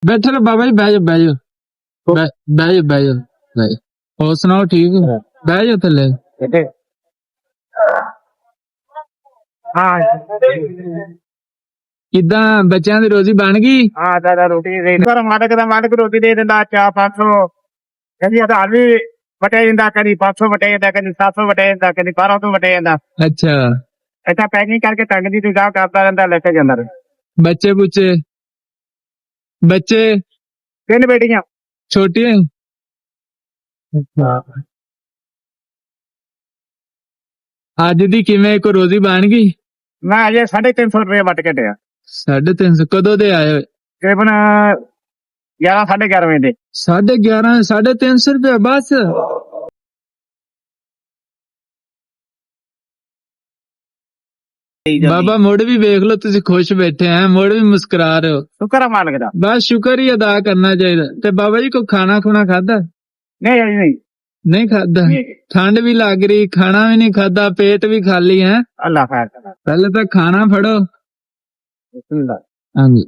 बैठे रहो बाबा जी, बह जाओ बह जाओ बह बह जाओ बह जाओ बह जाओ। और सुनाओ ठीक हो? बह जाओ थले। हाँ किदां बच्चों की रोजी बन गई? हाँ दादा रोटी दे मालिक दा मालिक रोटी दे दिंदा 400-500 कभी आधार भी वटे जांदा कभी 500 वटे जांदा कभी 700 वटे जांदा कभी 1200 वटे जांदा अच्छा ऐसा पैकिंग करके टंग दी तो जा करता रहंदा लेके जांदा बच्चे बुच्चे बच्चे 3 बेटियां छोटी है? अज दी किवें को रोजी बन गई? मैं अजे 350 रुपये वट के दिया 350 कदों दे आए? तकरीबन 11-11:30 बजे दे 11:30 350 रुपया बस? बाबा मुड़ भी देख लो तुसी खुश बैठे हैं, मुड़ भी मुस्कुरा रहे हो। शुक्र है मालिक दा बस शुक्र ही अदा करना चाहिए। ते बाबा जी को खाना खुना खादा? नहीं अजे नहीं नहीं खादा? ठंड भी लग रही, खाना भी नहीं खादा, पेट भी खाली है। अल्लाह खैर करे पहले तो खाना फड़ो। बिस्मिल्लाह हाँ जी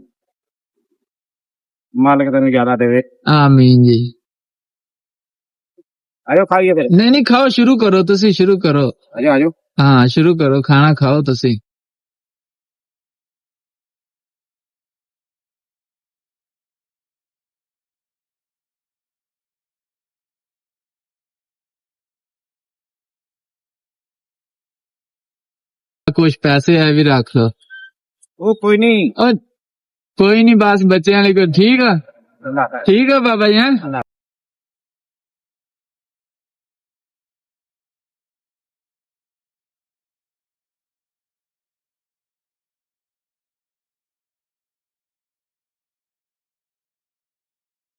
मालिक तेन ज्यादा देवे आमीन जी। आजो खाइए फिर नहीं नहीं खाओ, शुरू करो तुसी शुरू करो। आजो आजो हाँ शुरू करो, खाना खाओ तुसी। कुछ पैसे है भी रख लो। वो कोई नहीं और कोई नहीं, बस बच्चे वाले को ठीक है। अल्लाह खैर ठीक है बाबा जी हैं।